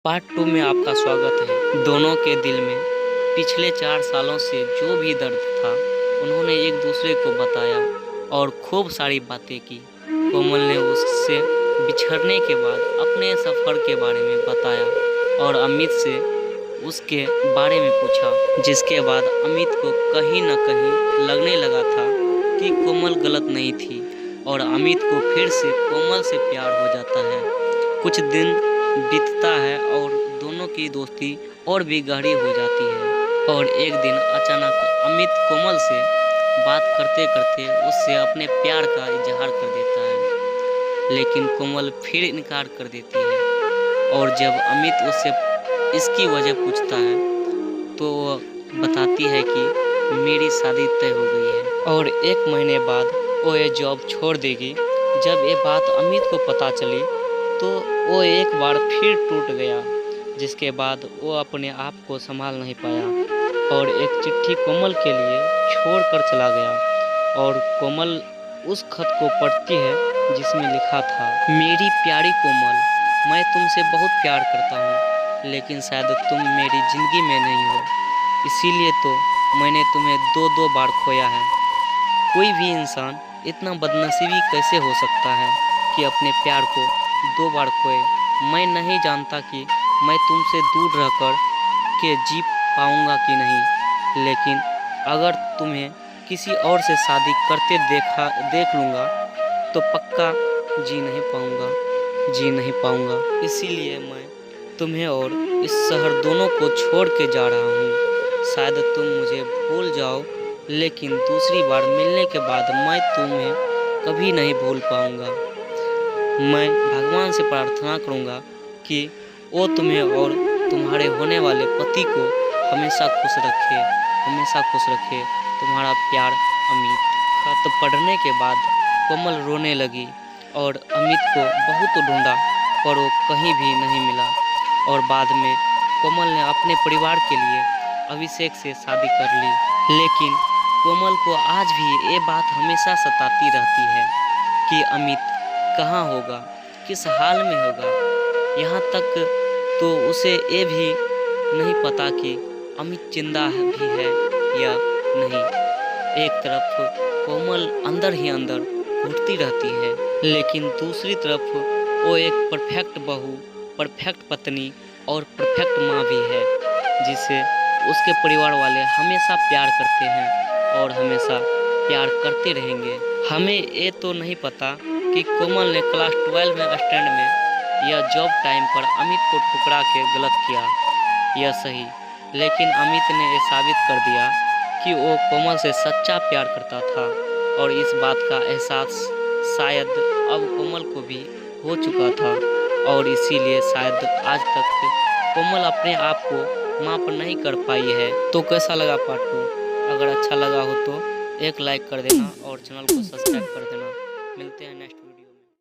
Part 2 में आपका स्वागत है। दोनों के दिल में पिछले 4 सालों से जो भी दर्द था उन्होंने एक दूसरे को बताया और खूब सारी बातें की। कोमल ने उससे बिछड़ने के बाद अपने सफ़र के बारे में बताया और अमित से उसके बारे में पूछा, जिसके बाद अमित को कहीं न कहीं लगने लगा था कि कोमल गलत नहीं थी और अमित को फिर से कोमल से प्यार हो जाता है। कुछ दिन बीतता है और दोनों की दोस्ती और भी गहरी हो जाती है और एक दिन अचानक अमित कोमल से बात करते करते उससे अपने प्यार का इजहार कर देता है, लेकिन कोमल फिर इनकार कर देती है और जब अमित उससे इसकी वजह पूछता है तो वह बताती है कि मेरी शादी तय हो गई है और 1 महीने बाद वो ये जॉब छोड़ देगी। जब ये बात अमित को पता चली तो वो एक बार फिर टूट गया, जिसके बाद वो अपने आप को संभाल नहीं पाया और एक चिट्ठी कोमल के लिए छोड़कर चला गया और कोमल उस खत को पढ़ती है जिसमें लिखा था, मेरी प्यारी कोमल, मैं तुमसे बहुत प्यार करता हूँ लेकिन शायद तुम मेरी ज़िंदगी में नहीं हो, इसीलिए तो मैंने तुम्हें 2-2 बार खोया है। कोई भी इंसान इतना बदनसीबी कैसे हो सकता है कि अपने प्यार को 2 बार खोए। मैं नहीं जानता कि मैं तुमसे दूर रहकर के जी पाऊंगा कि नहीं, लेकिन अगर तुम्हें किसी और से शादी करते देख लूँगा तो पक्का जी नहीं पाऊंगा। इसीलिए मैं तुम्हें और इस शहर दोनों को छोड़ के जा रहा हूँ। शायद तुम मुझे भूल जाओ लेकिन दूसरी बार मिलने के बाद मैं तुम्हें कभी नहीं भूल पाऊंगा। मैं भगवान से प्रार्थना करूंगा कि वो तुम्हें और तुम्हारे होने वाले पति को हमेशा खुश रखे। तुम्हारा प्यार, अमित। खत पढ़ने के बाद कोमल रोने लगी और अमित को बहुत ढूंढा पर वो कहीं भी नहीं मिला और बाद में कोमल ने अपने परिवार के लिए अभिषेक से शादी कर ली। लेकिन कोमल को आज भी ये बात हमेशा सताती रहती है कि अमित कहाँ होगा, किस हाल में होगा। यहाँ तक तो उसे ये भी नहीं पता कि अमित जिंदा भी है या नहीं। एक तरफ कोमल अंदर ही अंदर घुटती रहती है, लेकिन दूसरी तरफ वो एक परफेक्ट बहू, परफेक्ट पत्नी और परफेक्ट माँ भी है, जिसे उसके परिवार वाले हमेशा प्यार करते हैं और हमेशा प्यार करते रहेंगे। हमें ये तो नहीं पता कि कोमल ने क्लास 12 में स्टैंड में या जॉब टाइम पर अमित को ठुकरा के गलत किया या सही, लेकिन अमित ने ये साबित कर दिया कि वो कोमल से सच्चा प्यार करता था और इस बात का एहसास शायद अब कोमल को भी हो चुका था और इसीलिए शायद आज तक कोमल अपने आप को माफ़ नहीं कर पाई है। तो कैसा लगा पार्ट 2? अगर अच्छा लगा हो तो एक लाइक कर देना और चैनल को सब्सक्राइब कर देना। मिलते हैं नेक्स्ट